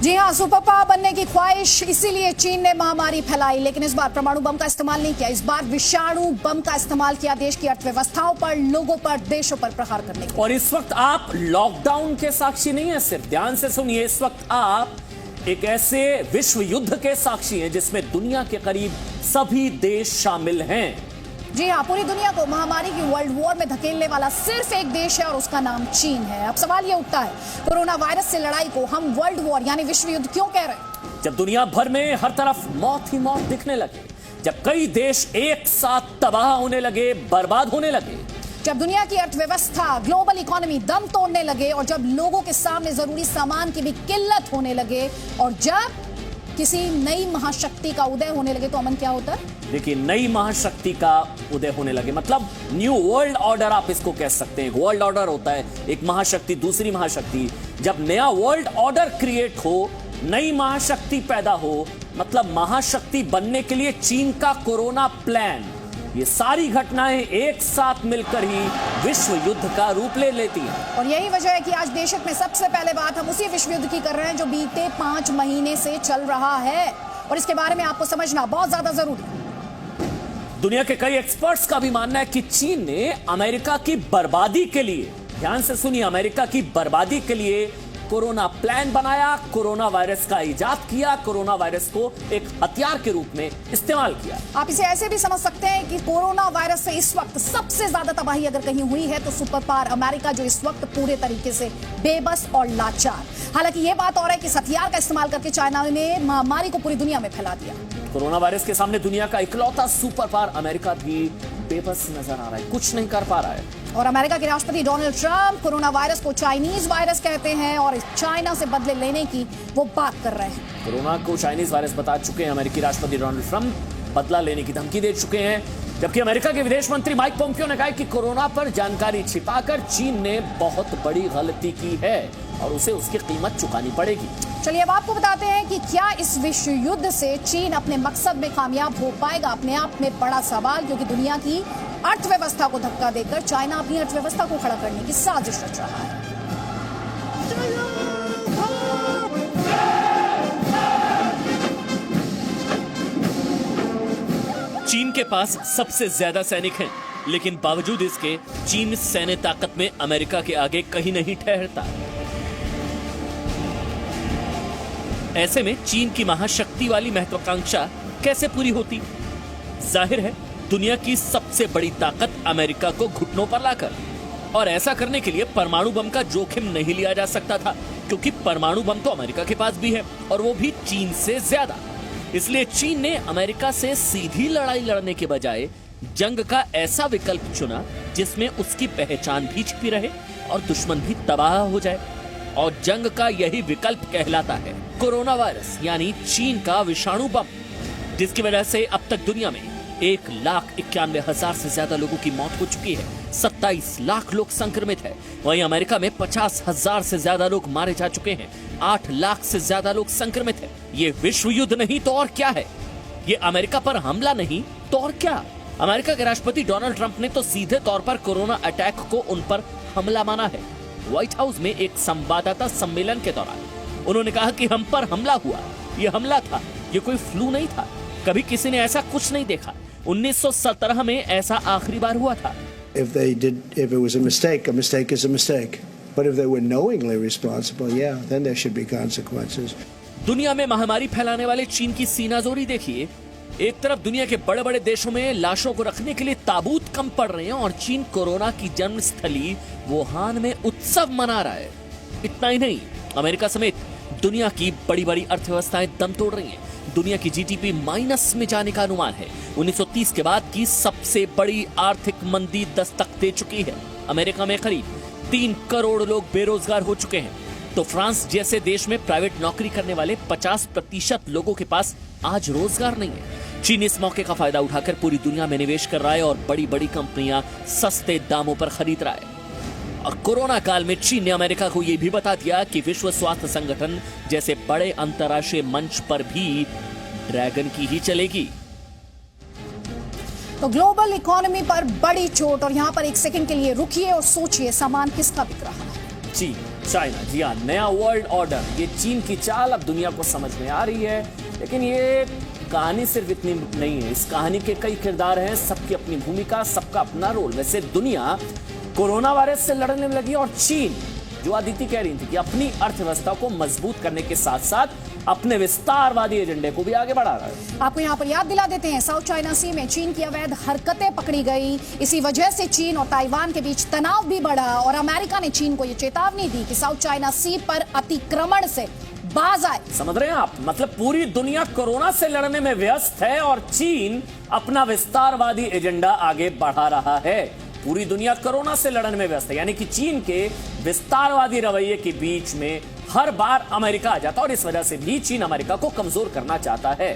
जी हाँ, super power बनने की ख्वाहिश, इसीलिए चीन ने महामारी फैलाई, लेकिन इस बार परमाणु बम का इस्तेमाल नहीं किया। इस बार विषाणु बम का इस्तेमाल किया देश की अर्थव्यवस्थाओं पर, लोगों पर, देशों पर प्रहार करने के लिए। और इस वक्त आप लॉकडाउन के साक्षी नहीं है, सिर्फ ध्यान से सुनिए। इस वक्त आप एक ऐसे विश्व युद्ध के साक्षी हैं जिसमें दुनिया के करीब सभी देश शामिल हैं। जी हाँ, पूरी दुनिया को महामारी की वर्ल्ड वॉर में धकेलने वाला सिर्फ एक देश है और उसका नाम चीन है। अब सवाल ये उठता है, कोरोना वायरस से लड़ाई को हम वर्ल्ड वॉर यानी विश्व युद्ध क्यों कह रहे हैं? जब दुनिया भर में हर तरफ मौत ही मौत दिखने लगे, जब कई देश एक साथ तबाह होने लगे, बर्बाद होने लगे, जब दुनिया की अर्थव्यवस्था, ग्लोबल इकोनॉमी दम तोड़ने लगे, और जब लोगों के सामने जरूरी सामान की भी किल्लत होने लगे, और जब किसी नई महाशक्ति का उदय होने लगे, तो अमन क्या होता है? देखिए, नई महाशक्ति का उदय होने लगे मतलब न्यू वर्ल्ड ऑर्डर, आप इसको कह सकते हैं। वर्ल्ड ऑर्डर होता है एक महाशक्ति, दूसरी महाशक्ति। जब नया वर्ल्ड ऑर्डर क्रिएट हो, नई महाशक्ति पैदा हो, मतलब महाशक्ति बनने के लिए चीन का कोरोना प्लान, ये सारी घटनाएं एक साथ मिलकर ही विश्व युद्ध का रूप ले लेती हैं। और यही वजह है कि आज देश में सबसे पहले बात हम उसी विश्व युद्ध की कर रहे हैं जो बीते 5 महीने से चल रहा है, और इसके बारे में आपको समझना बहुत ज्यादा जरूरी है। दुनिया के कई एक्सपर्ट्स का भी मानना है कि चीन ने अमेरिका की बर्बादी के लिए, ध्यान से सुनिए, अमेरिका की बर्बादी के लिए कोरोना प्लान बनाया, कोरोना वायरस का इजाद किया, कोरोना वायरस को एक हथियार के रूप में इस्तेमाल किया। आप इसे ऐसे भी समझ सकते हैं कि कोरोना वायरस से इस वक्त सबसे ज्यादा तबाही अगर कहीं हुई है तो सुपर पावर अमेरिका, जो इस वक्त पूरे तरीके से बेबस और लाचार। हालांकि ये बात और है कि इस हथियार का इस्तेमाल करके चाइना ने महामारी को पूरी दुनिया में फैला दिया। कोरोना वायरस के सामने दुनिया का इकलौता सुपर पावर अमेरिका भी बेबस नजर आ रहा है, कुछ नहीं कर पा रहा है। और अमेरिका के राष्ट्रपति डोनाल्ड ट्रंप कोरोना वायरस को चाइनीज वायरस कहते हैं और चाइना से बदले लेने की वो बात कर रहे हैं। कोरोना को चाइनीज वायरस बता चुके हैं अमेरिकी राष्ट्रपति डोनाल्ड ट्रंप, बदला लेने की धमकी दे चुके हैं। जबकि अमेरिका के विदेश मंत्री माइक पोम्पियो ने कहा कि कोरोना पर जानकारी छिपाकर चीन ने बहुत बड़ी गलती की है और उसे उसकी कीमत चुकानी पड़ेगी। चलिए अब आपको बताते हैं कि क्या इस विश्व युद्ध से चीन अपने मकसद में कामयाब हो पाएगा। अपने आप में बड़ा सवाल, क्योंकि दुनिया की अर्थव्यवस्था को धक्का देकर चाइना अपनी अर्थव्यवस्था को खड़ा करने की साजिश रच रहा है। चीन के पास सबसे ज्यादा सैनिक हैं, लेकिन बावजूद इसके चीन सैन्य ताकत में अमेरिका के आगे कहीं नहीं ठहरता। ऐसे में चीन की महाशक्ति वाली महत्वाकांक्षा कैसे पूरी होती? जाहिर है, दुनिया की सबसे बड़ी ताकत अमेरिका को घुटनों पर लाकर, और ऐसा करने के लिए परमाणु बम का जोखिम नहीं लिया जा सकता था, क्योंकि परमाणु बम तो अमेरिका के पास भी है और वो भी चीन से ज्यादा। इसलिए चीन ने अमेरिका से सीधी लड़ाई लड़ने के बजाय जंग का ऐसा विकल्प चुना जिसमें उसकी पहचान भी छिपी रहे और दुश्मन भी तबाह हो जाए। और जंग का यही विकल्प कहलाता है कोरोना वायरस, यानी चीन का विषाणु बम, जिसकी वजह से अब तक दुनिया में 1,91,000 से ज्यादा लोगों की मौत हो चुकी है। 27 लाख लोग संक्रमित हैं। वहीं अमेरिका में 50,000 से ज्यादा लोग मारे जा चुके हैं। 8 लाख से ज्यादा लोग संक्रमित हैं। ये विश्व युद्ध नहीं तो और क्या है? ये अमेरिका पर हमला नहीं तो और क्या? अमेरिका के राष्ट्रपति डोनाल्ड ट्रंप ने तो सीधे तौर पर कोरोना अटैक को उन पर हमला माना है। व्हाइट हाउस में एक संवाददाता सम्मेलन के दौरान उन्होंने कहा कि हम पर हमला हुआ, ये हमला था, ये कोई फ्लू नहीं था। कभी किसी ने ऐसा कुछ नहीं देखा। 1917 में ऐसा आखिरी बार हुआ था। If it was a mistake is a mistake. But if they were knowingly responsible, yeah, then there should be consequences. दुनिया में महामारी फैलाने वाले चीन की सीनाजोरी देखिए। एक तरफ दुनिया के बड़े बड़े देशों में लाशों को रखने के लिए ताबूत कम पड़ रहे हैं और चीन कोरोना की जन्मस्थली वुहान में उत्सव मना रहा है। इतना ही नहीं, अमेरिका समेत दुनिया की बड़ी बड़ी अर्थव्यवस्थाएं दम तोड़ रही हैं। दुनिया की जीडीपी माइनस में जाने का अनुमान है। 1930 के बाद की सबसे बड़ी आर्थिक मंदी दस्तक दे चुकी है। अमेरिका में करीब 3 करोड़ लोग बेरोजगार हो चुके हैं, तो फ्रांस जैसे देश में प्राइवेट नौकरी करने वाले 50% लोगों के पास आज रोजगार नहीं है। चीन इस मौके का फायदा उठाकर पूरी दुनिया में निवेश कर रहा है और बड़ी बड़ी कंपनियां सस्ते दामों पर खरीद रहा है। और कोरोना काल में चीन ने अमेरिका को यह भी बता दिया कि विश्व स्वास्थ्य संगठन जैसे बड़े अंतर्राष्ट्रीय मंच पर भी ड्रैगन की ही चलेगी। तो ग्लोबल इकोनॉमी पर बड़ी चोट, और यहाँ पर एक सेकंड के लिए रुकिए और सोचिए, सामान किसका बिक रहा है? चीन, चाइना, जी हाँ, नया वर्ल्ड ऑर्डर, ये चीन की चाल अब दुनिया को समझ में आ रही है। लेकिन ये कहानी सिर्फ इतनी नहीं है, इस कहानी के कई किरदार हैं, सबकी अपनी भूमिका, सबका अपना रोल। वैसे दुनिया कोरोना वायरस से लड़ने में लगी और चीन, जो अदिति कह रही थी कि अपनी अर्थव्यवस्था को मजबूत करने के साथ साथ अपने विस्तारवादी एजेंडे को भी आगे बढ़ा रहा है। आपको यहाँ पर याद दिला देते हैं, साउथ चाइना सी में चीन की अवैध हरकतें पकड़ी गई। इसी वजह से चीन और ताइवान के बीच तनाव भी बढ़ा और अमेरिका ने चीन को यह चेतावनी दी कि साउथ चाइना सी पर अतिक्रमण से बाज आए। समझ रहे हैं आप? मतलब पूरी दुनिया कोरोना से लड़ने में व्यस्त है और चीन अपना विस्तारवादी एजेंडा आगे बढ़ा रहा है। पूरी दुनिया कोरोना से लड़ने में व्यस्त है, यानी कि चीन के विस्तारवादी रवैये के बीच में हर बार अमेरिका आ जाता है और इस वजह से भी चीन अमेरिका को कमजोर करना चाहता है।